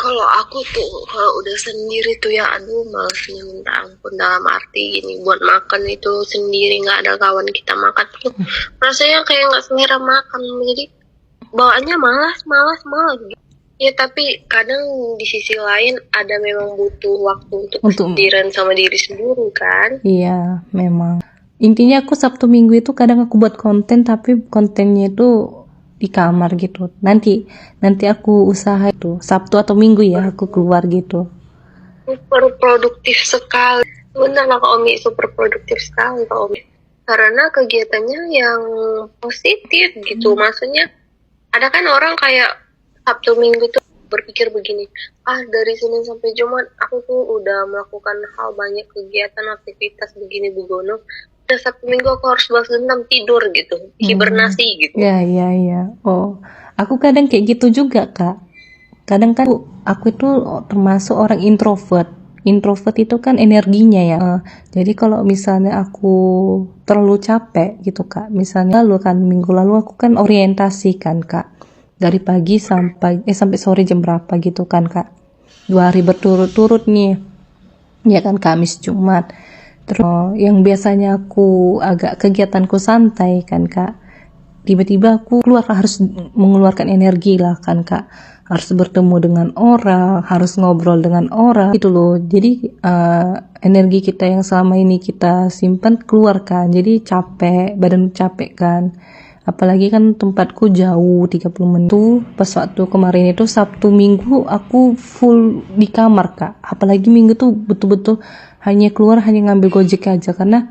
Kalau aku tuh, kalau udah sendiri tuh ya, aduh malesnya minta ampun. Dalam arti gini, buat makan itu sendiri, nggak ada kawan kita makan tuh, rasanya kayak nggak selera makan. Jadi bawaannya malas gitu. Ya tapi kadang di sisi lain ada memang butuh waktu untuk kesendirian sama diri sendiri kan. Iya, memang. Intinya aku Sabtu Minggu itu kadang aku buat konten, tapi kontennya itu di kamar gitu. Nanti aku usaha itu Sabtu atau Minggu ya aku keluar gitu. Super produktif sekali. Bener lah Kak Omi, super produktif sekali Kak Omi. Karena kegiatannya yang positif gitu. Maksudnya ada kan orang kayak Sabtu Minggu tuh berpikir begini, dari Senin sampai Jumat aku tuh udah melakukan hal banyak kegiatan, aktivitas begini begono. Sabtu Minggu aku harus balas dendam, tidur gitu, hibernasi gitu. Ya. Oh, aku kadang kayak gitu juga Kak. Kadang kan aku itu termasuk orang introvert. Introvert itu kan energinya ya. Jadi kalau misalnya aku terlalu capek gitu Kak. Misalnya minggu lalu aku kan orientasi kan Kak. Dari pagi sampai sore jam berapa gitu kan Kak. 2 hari berturut-turut nih. Ya kan, Kamis Jumat. Terus yang biasanya aku agak kegiatanku santai kan Kak, tiba-tiba aku harus mengeluarkan energi lah kan Kak, harus bertemu dengan orang, harus ngobrol dengan orang gitu loh. Jadi energi kita yang selama ini kita simpan keluarkan, jadi badan capek kan. Apalagi kan tempatku jauh 30 menit tuh. Pas waktu kemarin itu Sabtu Minggu aku full di kamar Kak. Apalagi Minggu tuh betul-betul hanya ngambil Gojek aja, karena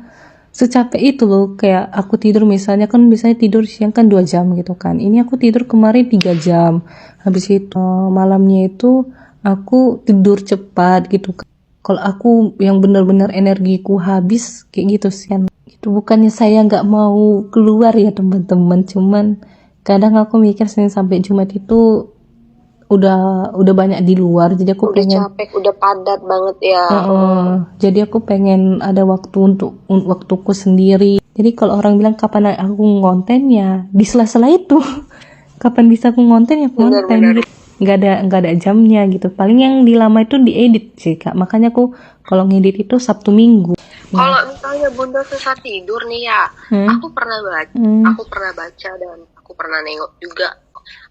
secapek itu loh. Kayak aku tidur misalnya tidur siang kan 2 jam gitu kan. Ini aku tidur kemarin 3 jam. Habis itu malamnya itu aku tidur cepat gitu. Kalau aku yang benar-benar energiku habis kayak gitu sih. Itu bukannya saya nggak mau keluar ya teman-teman, cuman kadang aku mikir Senin sampai Jumat itu udah banyak di luar, jadi aku pengen capek, udah padat banget ya. Jadi aku pengen ada waktu untuk waktuku sendiri. Jadi kalau orang bilang kapan aku ngonten, ya di sela-sela itu. Kapan bisa aku ngonten ya aku ngonten. Nggak ada jamnya gitu. Paling yang dilama itu diedit sih Kak. Makanya aku kalau ngedit itu Sabtu Minggu. Kalau misalnya Bunda susah tidur nih ya, aku pernah baca dan aku pernah nengok juga.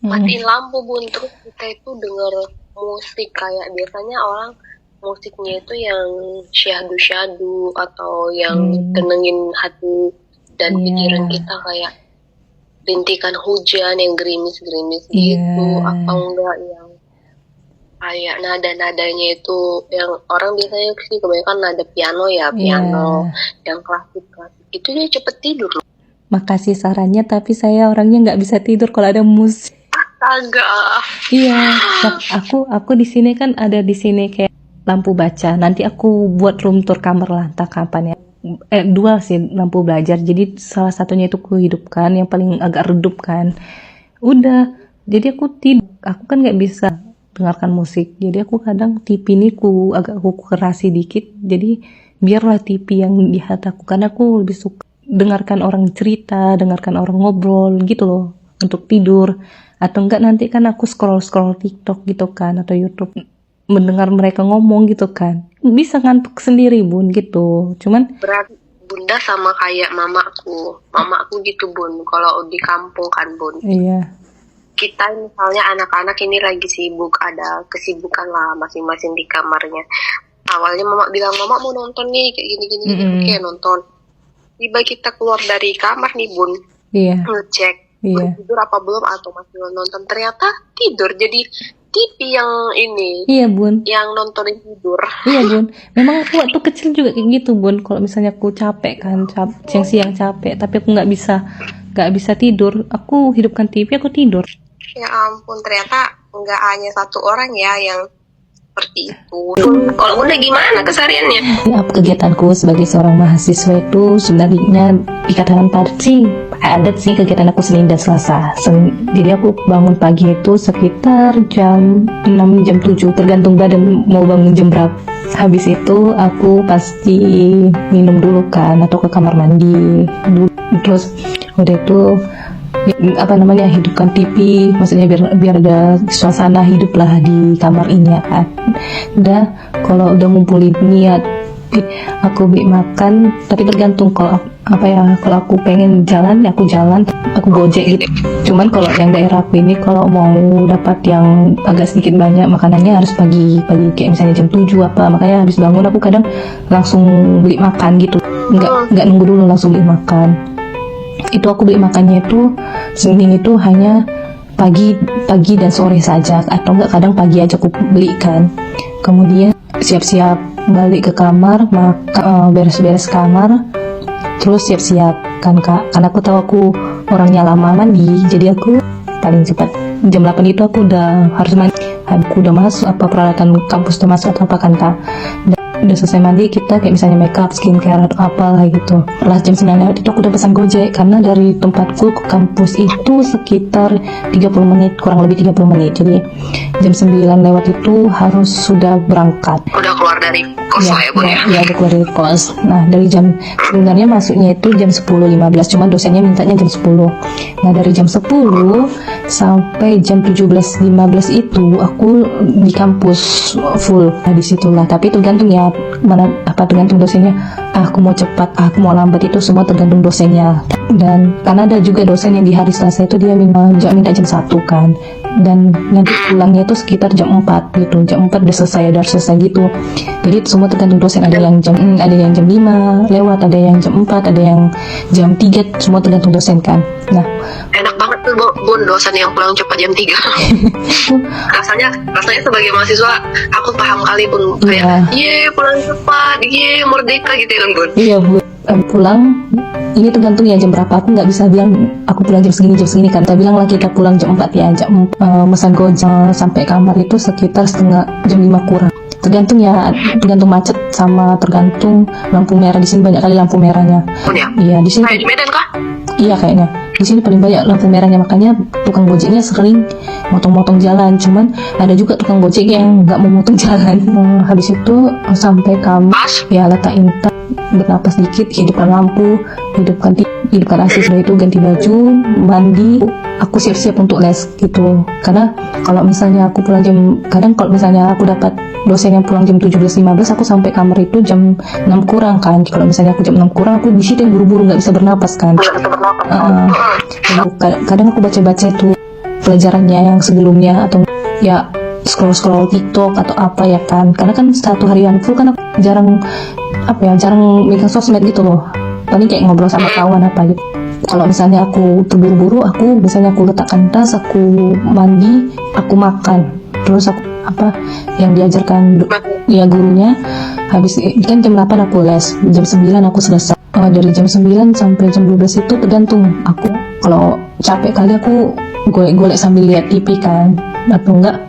Matiin lampu Bun, terus kita itu denger musik, kayak biasanya orang musiknya itu yang syahdu atau yang tenengin hati dan pikiran kita, kayak rintikan hujan yang gerimis gitu, atau enggak yang kayak nada-nadanya itu yang orang biasanya sih kebanyakan nada piano yang klasik itu dia cepet tidur loh. Makasih sarannya, tapi saya orangnya nggak bisa tidur kalau ada musik. Astaga. Iya, aku di sini kan ada di sini kayak lampu baca. Nanti aku buat room tour kamar lah, entah kapan ya. 2 sih lampu belajar. Jadi salah satunya itu ku hidupkan, yang paling agak redup kan. Udah, jadi aku tidur. Aku kan nggak bisa dengarkan musik. Jadi aku kadang TV ini agak kerasi dikit. Jadi biarlah TV yang di hati aku, karena aku lebih suka dengarkan orang cerita, dengarkan orang ngobrol gitu loh untuk tidur. Atau enggak nanti kan aku scroll TikTok gitu kan, atau YouTube, mendengar mereka ngomong gitu kan, bisa ngantuk sendiri Bun gitu. Cuman berarti Bunda sama kayak mamaku gitu Bun, kalau di kampung kan Bun. Iya. Kita misalnya anak-anak ini lagi sibuk, ada kesibukan lah masing-masing di kamarnya. Awalnya mama bilang, mama mau nonton nih kayak gini-gini, oke nonton. Tiba kita keluar dari kamar nih Bun, ngecek tidur apa belum atau masih nonton, ternyata tidur. Jadi TV yang ini, Bun, yang nontonin tidur. Iya Bun, memang aku waktu kecil juga kayak gitu Bun. Kalau misalnya aku capek kan, siang capek, tapi aku nggak bisa tidur, aku hidupkan TV, aku tidur. Ya ampun, ternyata nggak hanya satu orang ya yang seperti itu. Kalau udah gimana kesehariannya? Kegiatanku sebagai seorang mahasiswa itu sebenarnya dikatakan padat sih kegiatan aku Senin dan Selasa. Jadi aku bangun pagi itu sekitar jam 6, jam 7, tergantung badan mau bangun jam berapa. Habis itu aku pasti minum dulu kan, atau ke kamar mandi. Terus udah itu apa namanya, hidupkan TV, maksudnya biar ada suasana hidup lah di kamar ini ya kan. Udah, kalau udah ngumpulin niat, aku beli makan, tapi tergantung kalau aku pengen jalan ya aku jalan, aku gojek gitu. Cuman kalau yang daerah aku ini, kalau mau dapat yang agak sedikit banyak makanannya harus pagi kayak misalnya jam 7 apa, makanya habis bangun aku kadang langsung beli makan gitu, nggak nunggu dulu, langsung beli makan. Itu aku beli makannya itu Senin itu hanya pagi dan sore saja, atau enggak kadang pagi aja aku belikan. Kemudian siap-siap balik ke kamar, beres-beres kamar, terus siap-siap kan Kak, karena aku tahu aku orangnya lama mandi, jadi aku paling cepat jam 8 itu aku udah harus mandi. Aku udah masuk, peralatan kampus udah masuk atau apa kan Kak. Udah selesai mandi, kita kayak misalnya makeup, skincare atau apalah gitu. Setelah jam 9 lewat itu aku udah pesan Gojek, karena dari tempatku ke kampus itu sekitar 30 menit, kurang lebih 30 menit. Jadi jam 9 lewat itu harus sudah berangkat. Udah keluar dari kos lah ya Bun ya? Iya, udah keluar dari kos. Nah, dari jam, sebenarnya masuknya itu jam 10.15, cuman dosennya mintanya jam 10. Nah, dari jam 10 sampai jam 17.15 itu aku di kampus full. Nah, disitulah, tapi tergantung ya, tergantung dosennya. Aku mau cepat, aku mau lambat, itu semua tergantung dosennya. Dan karena ada juga dosen yang di hari Selasa itu dia minta jam 1 kan, dan nanti pulangnya itu sekitar jam 4 gitu, jam 4 udah selesai gitu. Jadi itu semua tergantung dosen, ada yang jam 5 lewat, ada yang jam 4, ada yang jam 3, semua tergantung dosen kan. Nah, enak banget tuh Bun, dosen yang pulang cepat jam 3. rasanya sebagai mahasiswa aku paham kali Bun, kayak pulang cepat, merdeka gitu kan Bun. Iya Bu, pulang ini tergantung ya jam berapa. Aku nggak bisa bilang aku pulang jam segini kan. Kita bilang lah kita pulang jam 4 ya, mesan Gojek sampai kamar itu sekitar jam 5 kurang. Tergantung macet sama tergantung lampu merah. Di sini banyak kali lampu merahnya. Iya, di sini. Kayak di Medan kah? Iya kayaknya. Di sini paling banyak lampu merahnya, makanya tukang gojeknya sering motong-motong jalan. Cuman ada juga tukang gojek yang nggak mau motong jalan. Habis itu sampai kamar, ya letakkan tas, bernapas dikit, hidupkan lampu, hidupkan AC, sudah itu ganti baju, mandi, aku siap-siap untuk les gitu. Karena kalau misalnya aku pulang kalau misalnya aku dapat dosen yang pulang jam 17.15, aku sampai kamar itu jam 6 kurang kan. Kalau misalnya aku jam 6 kurang, aku di situ yang buru-buru, nggak bisa bernapas kan. Kadang aku baca-baca itu pelajarannya yang sebelumnya, atau ya scroll TikTok atau apa ya kan. Karena kan satu harian full kan aku jarang megang sosmed gitu loh. Paling kayak ngobrol sama kawan apa gitu. Kalau misalnya aku terburu-buru, aku letakkan tas, aku mandi, aku makan, terus aku yang diajarkan ya gurunya. Habis kan jam 8 aku les, jam 9 aku selesai. Dari jam 9 sampai jam 12 itu tergantung aku. Kalau capek kali aku golek sambil lihat TV kan, atau enggak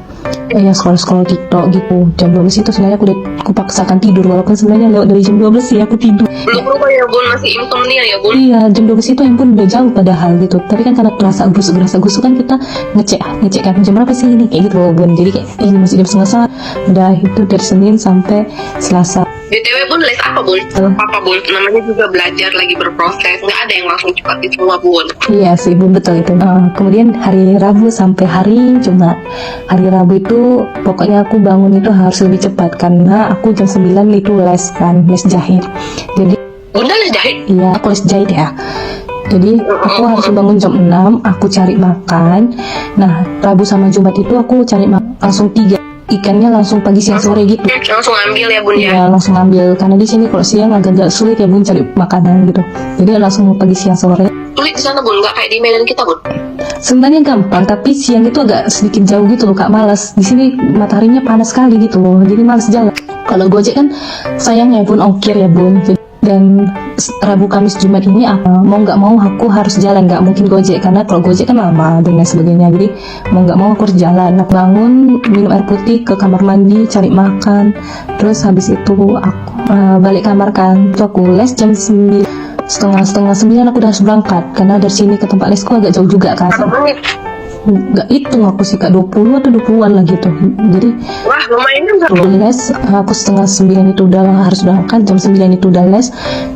ya scroll TikTok gitu. Jam 12 itu sebenarnya aku paksakan tidur, walaupun sebenarnya lewat dari jam 12 sih aku tidur. Belum berubah ya Bun, masih insomnia ya Bun? Iya, jam 12 itu yang pun udah jauh padahal gitu. Tapi kan karena terasa gusuk kan kita ngecek kan jam berapa sih ini, kayak gitu loh Bun. Jadi kayak ini masih jam 9:30. Udah itu dari Senin sampai Selasa. BTW Bun, les apa Bun? Apa Bun? Namanya juga belajar, lagi berproses. Nggak ada yang langsung cepat di semua Bun. Iya sih Bun, betul itu. Kemudian hari Rabu sampai hari Jumat. Hari Rabu itu pokoknya aku bangun itu harus lebih cepat, karena aku jam 9 itu les jahit. Jadi Bunda les jahit? Iya, aku les jahit ya. Jadi aku harus bangun jam 6, aku cari makan. Nah, Rabu sama Jumat itu aku cari makan langsung 3. Ikannya langsung pagi siang sore gitu. Langsung ambil ya Bun ya? Iya, langsung ambil. Karena di sini kalau siang agak sulit ya Bun cari makanan gitu. Jadi langsung pagi siang sore. Sulit di sana Bun, nggak kayak di Medan kita Bun? Sebenarnya gampang, tapi siang itu agak sedikit jauh gitu loh Kak, malas. Di sini mataharinya panas sekali gitu loh, jadi malas jalan. Kalau Gojek kan sayangnya Bun ongkir ya Bun. Dan Rabu, Kamis, Jumat ini mau nggak mau aku harus jalan, nggak mungkin Gojek, karena kalau Gojek kan lama dan lain sebagainya. Jadi mau nggak mau aku harus jalan. Aku bangun, minum air putih, ke kamar mandi, cari makan, terus habis itu aku balik kamar kan. Itu aku les jam 9, setengah 9 aku udah harus berangkat, karena dari sini ke tempat lesku agak jauh juga kan. nggak hitung aku sih Kak, 20 atau 20-an lah gitu. Jadi Wah, lumayan juga loh. les, aku setengah 9 itu udah harus berangkat, jam 9 itu udah les,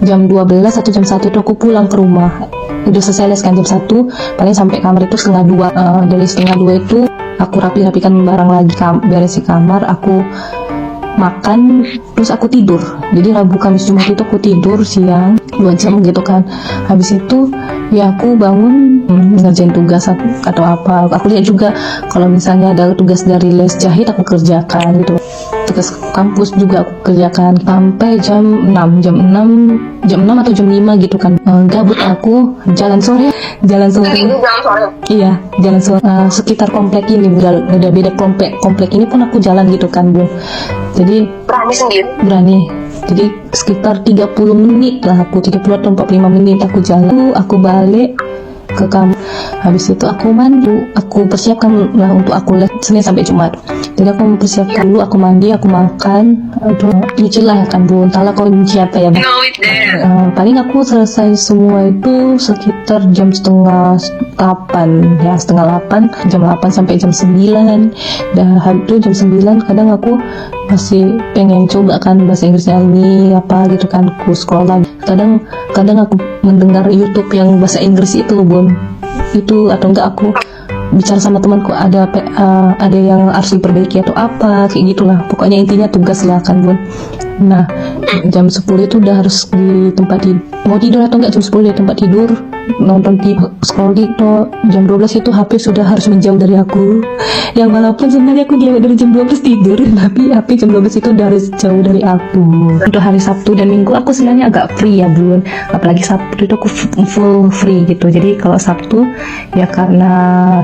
jam 12 atau jam 1 itu aku pulang ke rumah. Udah selesai les kan jam 1, paling sampai kamar itu setengah 2. Dari setengah 2 itu aku rapi-rapikan barang lagi, beresin kamar, aku makan, terus aku tidur. Jadi Rabu Kamis Jumat itu aku tidur siang 2 jam gitu kan. Habis itu ya aku bangun, ngerjain tugas atau apa. Aku lihat juga kalau misalnya ada tugas dari les jahit aku kerjakan gitu. Tugas kampus juga aku kerjakan sampai jam 6 atau jam 5 gitu kan. Gabut aku jalan sore. Iya, jalan sore sekitar komplek ini, udah beda komplek ini pun aku jalan gitu kan, Bu. Jadi Berani sendiri. berani. Jadi sekitar 30 menit lah, aku 30 atau 45 menit aku jalan, aku balik ke kamar. Habis itu aku mandi, aku persiapkan lah untuk aku les Senin sampai Jumat. Jadi aku mempersiapkan dulu, aku mandi, aku makan, nyuci lah kan Bu, entahlah kalau nyuci apa ya. Know it there. Paling aku selesai semua itu sekitar jam setengah 8 ya, setengah 8, jam 8 sampai jam 9. Dan hari itu jam 9 kadang aku masih pengen coba kan bahasa Inggrisnya ini apa gitu kan, aku scroll lagi. Kadang aku mendengar YouTube yang bahasa Inggris itu Bun, itu atau enggak aku bicara sama temanku, ada yang harus diperbaiki atau apa kayak gitulah, pokoknya intinya tugas lah kan Bun. Nah jam 10 itu udah harus di tempat tidur, mau tidur atau enggak jam 10 di tempat tidur, nonton TV, scroll TikTok. Jam 12 itu HP sudah harus menjauh dari aku, yang walaupun sebenarnya aku dari jam 12 tidur, tapi HP jam 12 itu udah harus jauh dari aku. Untuk hari Sabtu dan Minggu aku sebenarnya agak free ya Bun, apalagi Sabtu itu aku full free gitu. Jadi kalau Sabtu ya karena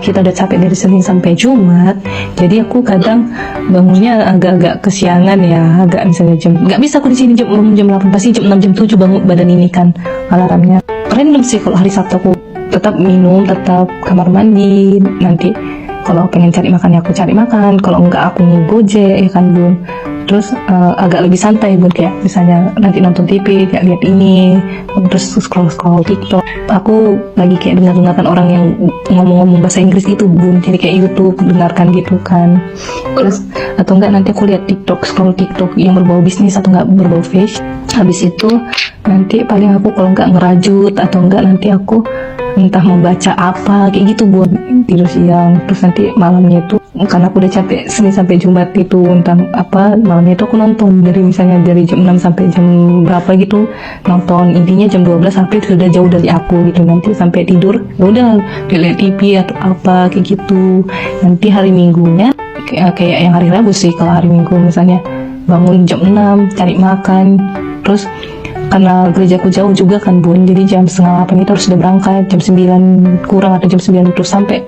kita udah capek dari Senin sampai Jumat, jadi aku kadang bangunnya agak-agak kesiangan ya, agak misalnya nggak bisa aku di sini jam 8, pasti jam 6 jam 7 bangun badan ini kan alarmnya. Random sih kalau hari Sabtu, aku tetap minum, tetap kamar mandi, nanti kalau pengen cari makan ya aku cari makan, kalau enggak aku ngegojek ya kan Bun. Terus agak lebih santai Bun, kayak misalnya nanti nonton TV kayak lihat ini, terus scroll TikTok. Aku lagi kayak dengarkan orang yang ngomong-ngomong bahasa Inggris gitu Bun, jadi kayak YouTube dengarkan gitu kan. Terus atau enggak nanti aku lihat scroll TikTok yang berbau bisnis atau enggak berbau fashion. Habis itu nanti paling aku kalau enggak ngerajut atau enggak nanti aku entah membaca apa kayak gitu buat tidur siang. Terus nanti malamnya itu karena aku udah capek Senin sampai Jumat itu, entah apa malamnya itu aku nonton dari misalnya dari jam 6 sampai jam berapa gitu nonton, intinya jam 12 sampai sudah jauh dari aku gitu. Nanti sampai tidur ya udah lihat TV atau apa kayak gitu. Nanti hari Minggunya kayak yang hari Rabu sih, kalau hari Minggu misalnya bangun jam 6 cari makan, terus karena gerejaku jauh juga kan Bun, jadi jam setengah 8 itu harus sudah berangkat, jam 9 kurang atau jam 9 terus sampai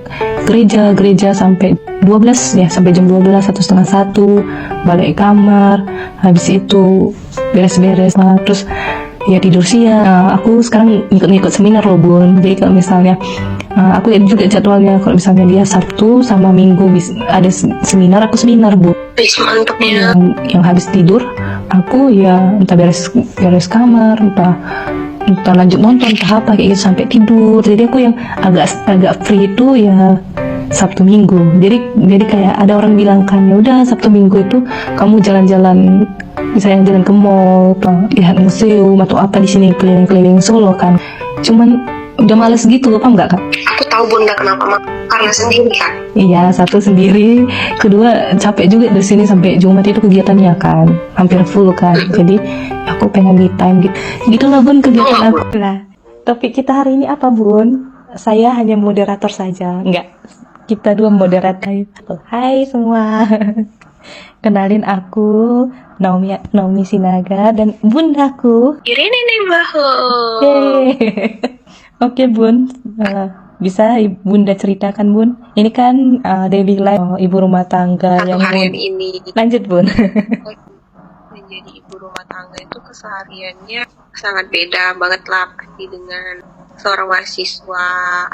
gereja sampai 12 ya, sampai jam 12 atau setengah 1 balik kamar. Habis itu beres-beres terus ya tidur siang. Aku sekarang ikut seminar loh Bun, jadi kalau misalnya aku lihat juga jadwalnya, kalau misalnya dia Sabtu sama Minggu ada seminar, aku seminar Bu. Mantap ya. Yang habis tidur aku ya entah beres kamar, entah lanjut nonton, entah apa kayak gitu sampai tidur. Jadi aku yang agak free itu ya Sabtu Minggu. Jadi kayak ada orang bilang kan, ya udah Sabtu Minggu itu kamu jalan-jalan, misalnya jalan ke mall, lihat museum atau apa di sini keliling-keliling Solo kan. Cuman udah males gitu, apa enggak Kak? Aku tahu Bunda kenapa, karena sendiri kan. Iya, satu sendiri, kedua capek juga dari sini sampai Jumat itu kegiatannya kan hampir full kan. Jadi aku pengen me time gitu. Gitulah Bun kegiatan aku lah. Topik kita hari ini apa Bun? Saya hanya moderator saja, enggak. Kita dua moderator. Hai semua. Kenalin aku Naomi Sinaga dan bundaku Irene Baho. Oke Bun, bisa Bunda ceritakan Bun? Ini kan daily life ibu rumah tangga Satu yang harian ini lanjut Bun. menjadi ibu rumah tangga itu kesehariannya sangat beda banget lah pasti dengan seorang mahasiswa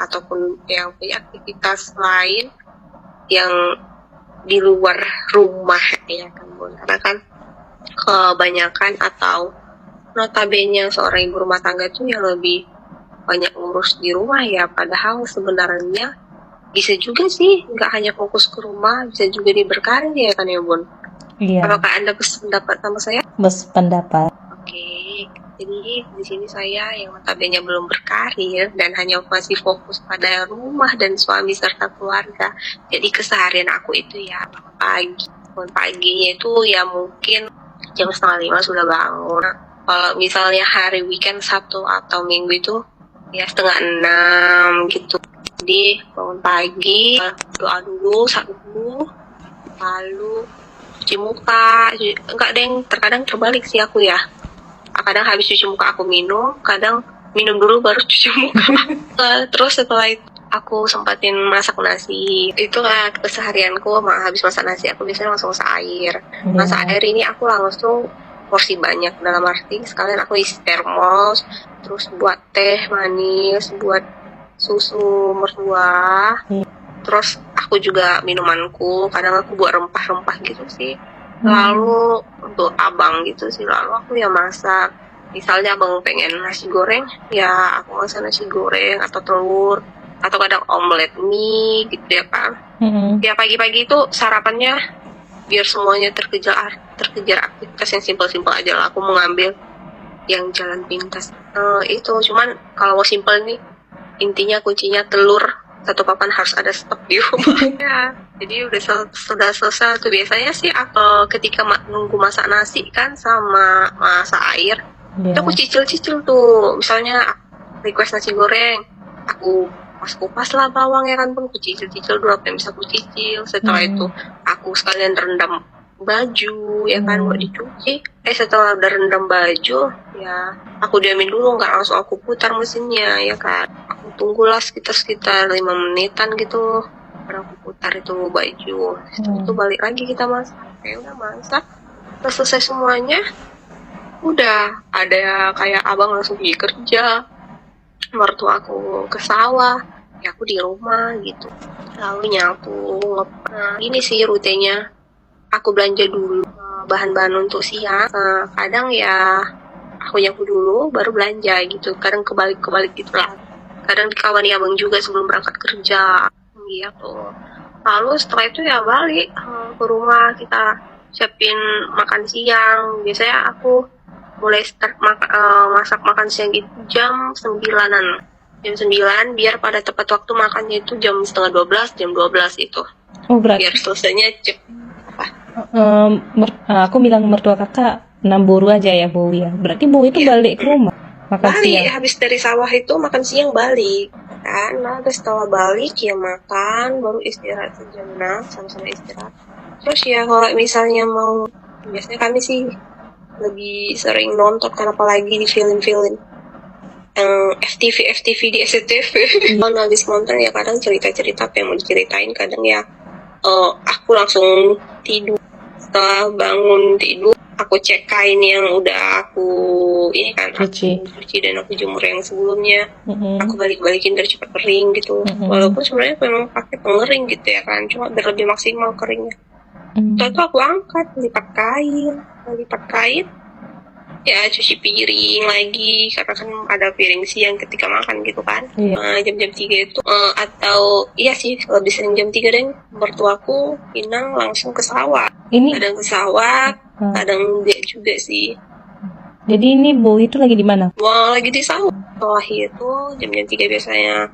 ataupun yang punya aktivitas lain yang di luar rumah ya kan Bun. Karena kan kebanyakan atau notabene seorang ibu rumah tangga itu yang lebih banyak ngurus di rumah ya, padahal sebenarnya bisa juga sih, nggak hanya fokus ke rumah, bisa juga di berkarir ya kan ya Bun? Iya, Apakah Anda berpendapat sama saya? berpendapat. Oke, jadi di sini saya yang notabene belum berkarir dan hanya masih fokus pada rumah dan suami serta keluarga. Jadi keseharian aku itu ya bangun paginya itu ya mungkin jam 4:30 sudah bangun. Kalau misalnya hari weekend Sabtu atau Minggu itu ya 5:30 gitu. Jadi bangun pagi, doa dulu, lalu cuci muka. Enggak deng, terkadang terbalik sih aku ya. Kadang habis cuci muka aku minum, kadang minum dulu baru cuci muka. Terus setelah itu aku sempatin masak nasi. Itu lah keseharianku, habis masak nasi aku biasanya langsung masak air. Masak air ini aku langsung porsi banyak, dalam arti sekalian aku isi termos, terus buat teh manis, buat susu mertua. Terus aku juga minumanku, kadang aku buat rempah-rempah gitu sih. Lalu untuk abang gitu sih, lalu aku ya masak. Misalnya abang pengen nasi goreng, ya aku masak nasi goreng atau telur, atau kadang omelet mie gitu ya kan. Ya pagi-pagi itu sarapannya biar semuanya terkejar aktivitas yang simpel-simpel aja lah. Aku mengambil yang jalan pintas. Itu cuman kalau mau simpel nih, intinya kuncinya telur satu papan harus ada stok di rumah. Ya, jadi sudah selesai tuh. Biasanya sih aku ketika nunggu masak nasi kan sama masak air, itu aku cicil tuh. Misalnya request nasi goreng, aku kupas lah bawang ya kan Bun, aku cicil dulu apa yang bisa aku cicil. Setelah itu aku sekalian rendam baju ya kan buat dicuci. Setelah udah rendam baju ya aku diamin dulu, nggak langsung aku putar mesinnya ya kan. Aku tunggulah sekitar 5 menitan gitu, baru aku putar itu baju. Itu balik lagi kita masak. Udah masak, udah selesai semuanya, udah ada kayak abang langsung pergi kerja, mertua aku ke sawah, ya aku di rumah gitu. Lalu nyapu, ini sih rutenya. Aku belanja dulu bahan-bahan untuk siang. Kadang ya aku nyapu dulu baru belanja gitu. Kadang kebalik gitu lah. Kadang dikawani abang juga sebelum berangkat kerja gitu. Lalu setelah itu ya balik ke rumah, kita siapin makan siang. Biasanya aku mulai start masak makan siang itu jam 9-an. Jam 9 biar pada tepat waktu makannya itu jam 11:30, jam 12 itu. Oh, berarti biar selesainya cepet. Aku bilang mertua kakak namburu aja ya Bu ya. Berarti Bu itu balik ke rumah makan balik, siang. habis dari sawah itu makan siang balik kan. Nah setelah balik ya makan, baru istirahat jam 6, sama-sama istirahat. Terus ya kalau misalnya mau, biasanya kami sih lebih sering nonton kan, apalagi di film-film yang FTV di SCTV. Kalau habis nonton ya kadang cerita-cerita apa yang mau diceritain, kadang ya aku langsung tidur. Setelah bangun tidur, aku cek kain yang udah aku ini kan cuci dan aku jemur yang sebelumnya. Aku balikin biar cepat kering gitu. Walaupun sebenarnya memang pakai pengering gitu ya kan, cuma biar lebih maksimal keringnya. Setelah itu aku angkat, lipat kain, ya cuci piring lagi, karena kan ada piring siang ketika makan gitu kan. Jam-jam 3 itu atau iya sih lebih sering jam 3 deh, mertuaku Inang langsung ke sawah. Kadang ke sawah, kadang dia juga sih. Jadi ini Bu itu lagi di mana? Wah, lagi di sawah. Sawah itu jam-jam 3 biasanya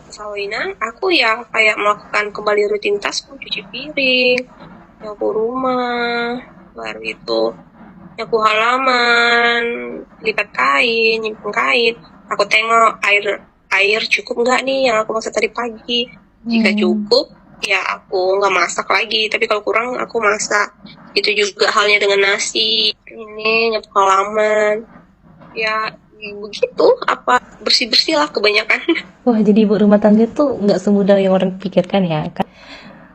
ke sawah Inang. Aku ya kayak melakukan kembali rutinitasku, cuci piring, nyapu rumah, baru itu nyapu halaman, lipat kain, nyimpen kain. Aku tengok air cukup nggak nih yang aku masak tadi pagi. Jika cukup, ya aku nggak masak lagi. Tapi kalau kurang, aku masak. Itu juga halnya dengan nasi. Ini nyapu halaman. Ya begitu, bersih-bersih lah kebanyakan. Wah, jadi ibu rumah tangga tuh nggak semudah yang orang pikirkan ya kan.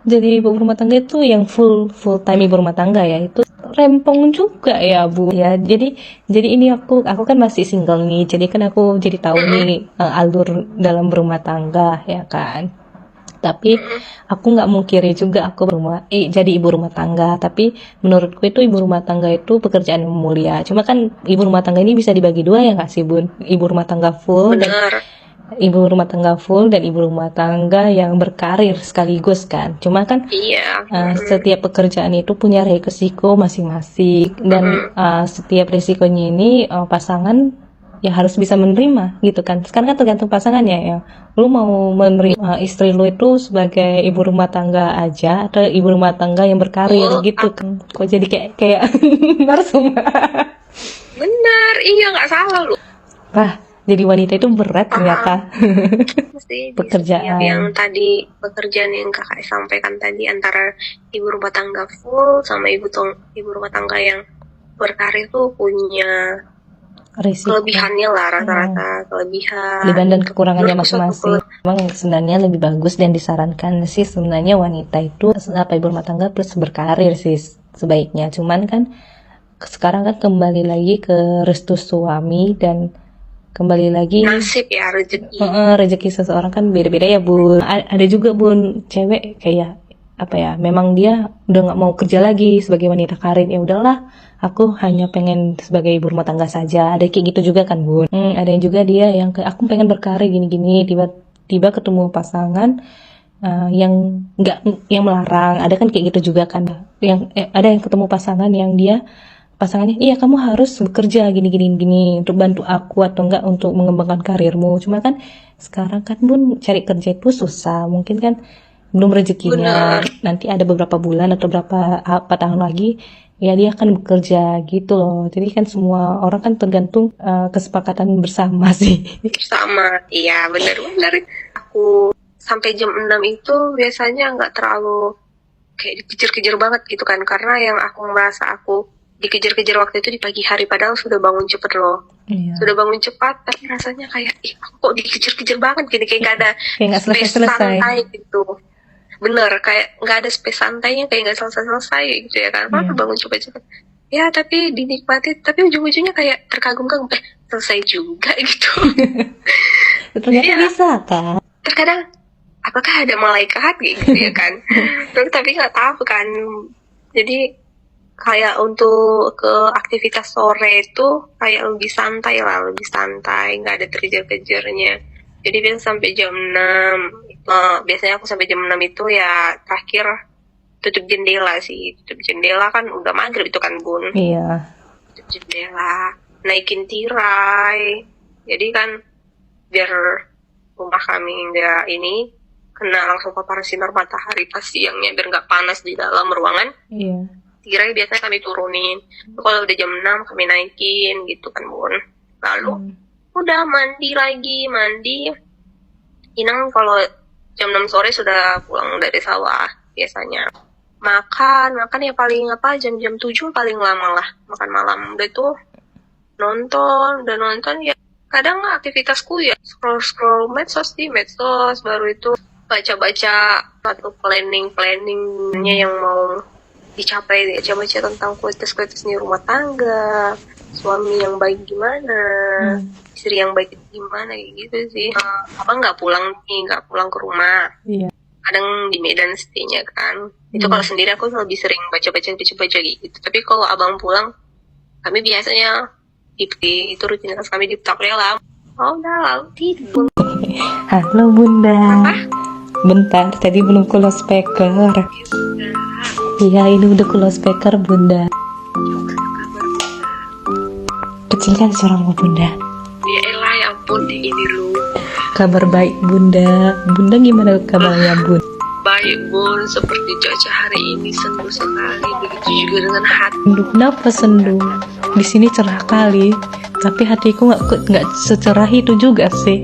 Jadi ibu rumah tangga itu yang full time ibu rumah tangga ya, itu rempong juga ya Bu ya. Jadi ini aku kan masih single nih, jadi kan aku jadi tahu nih alur dalam berumah tangga ya kan. Tapi aku nggak mungkiri juga aku jadi ibu rumah tangga. Tapi menurutku itu ibu rumah tangga itu pekerjaan yang mulia. Cuma kan ibu rumah tangga ini bisa dibagi dua ya nggak sih Bun? Ibu rumah tangga full ibu rumah tangga full dan ibu rumah tangga yang berkarir sekaligus kan. Cuma kan Iya. setiap pekerjaan itu punya resiko masing-masing dan setiap resikonya ini pasangan ya harus bisa menerima gitu kan. Sekarang kan tergantung pasangannya ya. Lu mau menerima istri lu itu sebagai ibu rumah tangga aja atau ibu rumah tangga yang berkarir gitu kan. Kok jadi kayak narsum. Benar, iya nggak salah lu. Wah, jadi wanita itu berat ternyata. Mesti Pekerjaan. yang tadi pekerjaan yang kakak sampaikan tadi antara ibu rumah tangga full sama ibu rumah tangga yang berkarir tuh punya Risiko. kelebihannya lah, rata-rata kelebihan dan kekurangannya masing-masing. Memang sebenarnya lebih bagus dan disarankan sih sebenarnya wanita itu ibu rumah tangga plus berkarir sih sebaiknya. Cuman kan sekarang kan kembali lagi ke restu suami dan kembali lagi nasib ya, rezeki. Rezeki seseorang kan beda-beda ya Bun. Ada juga Bun cewek kayak apa ya, memang dia udah nggak mau kerja lagi sebagai wanita karir, ya udahlah aku hanya pengen sebagai ibu rumah tangga saja. Ada kayak gitu juga kan Bun. Ada yang juga dia yang kayak aku pengen berkarir gini-gini, tiba-tiba ketemu pasangan yang yang melarang. Ada kan kayak gitu juga kan, yang ada yang ketemu pasangan yang dia pasangannya, iya kamu harus bekerja gini untuk bantu aku atau enggak untuk mengembangkan karirmu. Cuma kan sekarang kan Bun cari kerja itu susah, mungkin kan belum rezekinya. Nanti ada beberapa bulan atau berapa tahun lagi ya dia akan bekerja gitu loh. Jadi kan semua orang kan tergantung kesepakatan bersama sih. Bersama, iya benar-benar. Aku sampai jam 6 itu biasanya nggak terlalu kayak dikejar-kejar banget gitu kan, karena yang aku merasa aku dikejar-kejar waktu itu di pagi hari, padahal sudah bangun cepet loh. Iya. Sudah bangun cepat, tapi rasanya kayak aku kok dikejar-kejar banget gini, kayak gak ada kayak space santai gitu. Bener, kayak gak ada space santainya, kayak gak selesai-selesai gitu ya kan. Bangun cepet-cepet ya, tapi dinikmati, tapi ujung-ujungnya kayak terkagum-kagum, selesai juga gitu. Ternyata ya, bisa kan. Terkadang apakah ada malaikat gitu ya kan. Tapi gak tahu kan. Jadi kayak untuk ke aktivitas sore itu kayak lebih santai, nggak ada kejar-kejarnya. Jadi biasa sampai jam 6, biasanya aku sampai jam 6 itu ya terakhir tutup jendela sih. Tutup jendela kan udah maghrib itu kan Bun. Iya. Tutup jendela, naikin tirai. Jadi kan biar rumah kami nggak ini kena langsung paparan sinar matahari pas siangnya, biar nggak panas di dalam ruangan. Iya. Tirai biasanya kami turunin. Kalau udah jam 6 kami naikin gitu kan Bun. Lalu udah mandi. Inang kalau jam 6 sore sudah pulang dari sawah biasanya. Makan ya paling jam 7 paling lama lah makan malam. Udah itu nonton ya. Kadang aktivitasku ya scroll medsos, baru itu baca-baca atau planningnya yang mau dicapai, baca tentang kualitas nih rumah tangga, suami yang baik gimana, istri yang baik gimana, kayak gitu sih. Abang nggak pulang ke rumah. Iya. Kadang di Medan stay-nya kan. Itu kalau sendiri aku lebih sering baca-baca gitu. Tapi kalau abang pulang, kami biasanya itu rutinitas kami di lah. Oh udah lalu tidur. Halo Bunda. Apa? Bentar, tadi belum close speaker. Iya, ini udah close speaker Bunda. Kecilkan suaramu Bunda. Ya elah, ya ampun, ini lu. Kabar baik Bunda. Bunda gimana kabarnya Bun? Baik Bun, seperti cuaca hari ini sendu sekali. Begitu juga dengan hati. Sendu, kenapa sendu? Di sini cerah kali, tapi hatiku nggak secerah itu juga sih.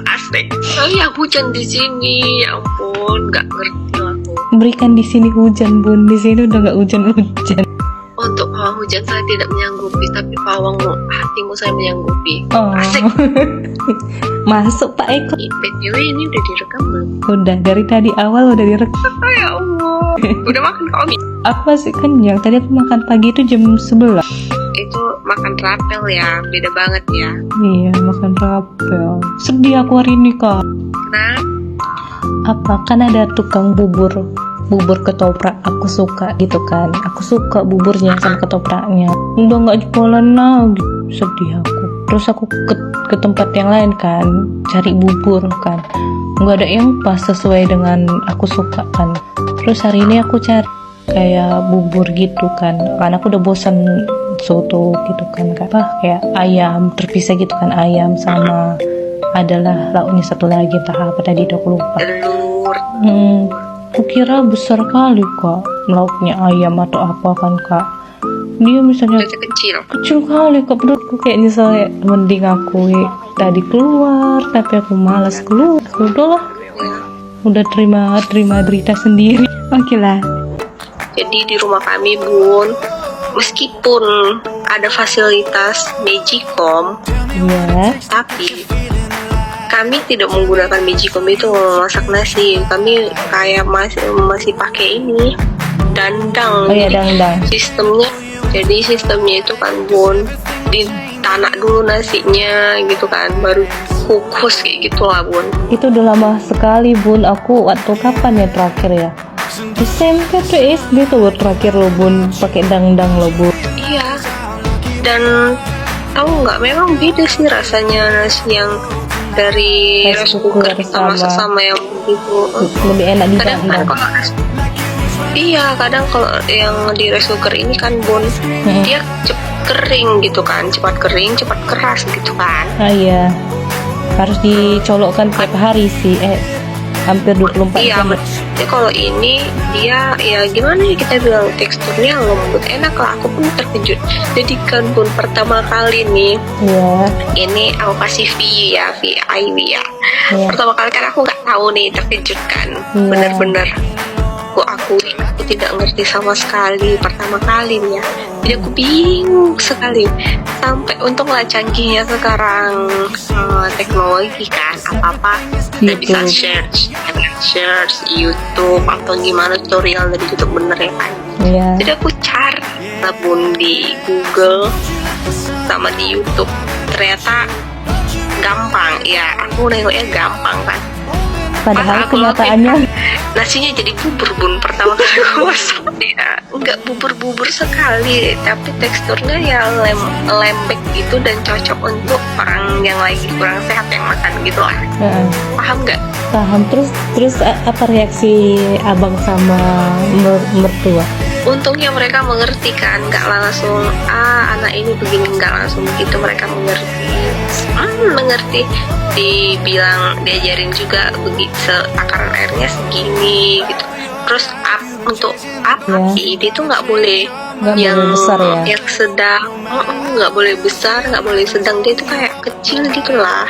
Asik. Ya hujan di sini, ya ampun, nggak ngerti aku. Berikan di sini hujan Bun, di sini udah nggak hujan. Untuk pawang hujan saya tidak menyanggupi, tapi pawangmu, hatimu saya menyanggupi. Oh. Asik. Masuk Pak Eko. BTW ini udah direkam belum? Udah, dari tadi awal udah direkam. Ya Allah. Udah makan kok Omi? Aku masih kenyang. Tadi aku makan pagi itu jam 11. Itu makan rapel ya, beda banget ya. Iya, makan rapel. Sedih aku hari ini Kak. Kenapa? Apa? Kan ada tukang bubur ketoprak, aku suka gitu kan. Aku suka buburnya sama ketopraknya. Udah nggak jualan lagi, sedih aku. Terus aku ke tempat yang lain kan, cari bubur kan, nggak ada yang pas sesuai dengan aku suka kan. Terus hari ini aku cari kayak bubur gitu kan, karena aku udah bosan soto gitu kan, kayak ayam terpisah gitu kan, ayam sama adalah lauknya satu lagi, entah apa tadi aku lupa. Telur. Aku kira besar kali kak lauknya ayam atau apa kan kak, dia misalnya kecil kali kak. Menurutku kayak misalnya mending aku tadi keluar tapi aku malas keluar, udahlah, udah terima derita sendiri. Oke lah. Jadi di rumah kami bun, meskipun ada fasilitas Magicom, tapi kami tidak menggunakan Magicom itu masak nasi. Kami kayak masih pakai ini dandang. Oh iya, dandang. Jadi sistemnya itu kan bun, ditanak dulu nasinya gitu kan, baru kukus kayak gitulah bun. Itu udah lama sekali bun. Aku waktu kapan ya terakhir ya? SMP tuh SD tuh baru terakhir lo bun pakai dandang lo bun. Iya. Dan tahu nggak, memang beda sih rasanya nasi yang dari rice cooker kita masak sama yang begitu. Lebih enak di dandang. Kadang kalau yang di rice cooker ini kan bun, dia cepat kering gitu kan, cepat kering, cepat keras gitu kan. Iya, harus dicolokkan tiap hari sih, hampir 24 jam. Jadi kalau ini dia ya gimana ya, kita bilang teksturnya lembut, enak lah. Aku pun terkejut. Jadi kan pun pertama kali nih, ini aku kasih V ya. Pertama kali kan aku nggak tahu nih, terkejut kan, bener-bener. Aku tidak ngerti sama sekali pertama kali nih ya. Jadi aku bingung sekali. Sampai untunglah canggihnya sekarang teknologi kan, apa-apa kita bisa search YouTube atau gimana, tutorial dari YouTube, bener ya kan. Jadi aku cari bun di Google sama di YouTube, ternyata gampang ya. Aku nengoknya gampang kan, padahal kenyataannya nasinya jadi bubur bun pertama kali aku masak ya. Enggak bubur-bubur sekali, tapi teksturnya ya lembek gitu dan cocok untuk orang yang lagi kurang sehat yang makan gitu lah. Paham nggak? Paham. Terus apa reaksi abang sama mertua? Untungnya mereka mengerti kan, nggak langsung anak ini begini, nggak langsung begitu. Mereka mengerti, diajarin juga begitu, takaran airnya segini gitu. Terus untuk api itu nggak boleh yang besar ya, yang sedang, nggak boleh besar, nggak boleh sedang, dia itu kayak kecil gitulah.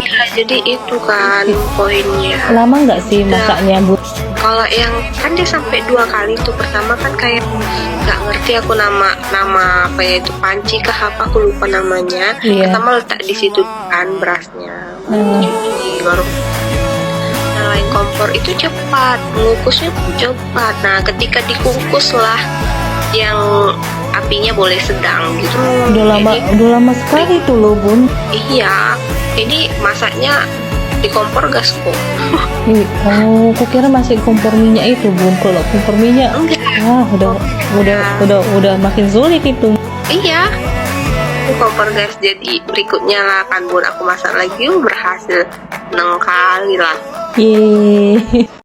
Ya, jadi itu kan poinnya. Lama nggak sih masaknya bu? Kalau yang kan dia sampai 2 kali tuh. Pertama kan kayak nggak ngerti aku nama apa ya, itu panci kah apa, aku lupa namanya. Pertama letak di situ kan berasnya, cuci, baru nyalain kompor. Itu cepat, mengukusnya cepat. Nah ketika dikukus lah, yang apinya boleh sedang gitu. Udah lama sekali tuh loh bun. Iya, ini masaknya di kompor gas kok. Aku kira masih kompor minyak itu bun. Kalau kompor minyak udah makin sulit itu. Iya, kompor gas. Jadi berikutnya lah kan bun, aku masak lagi, berhasil 6 kali lah.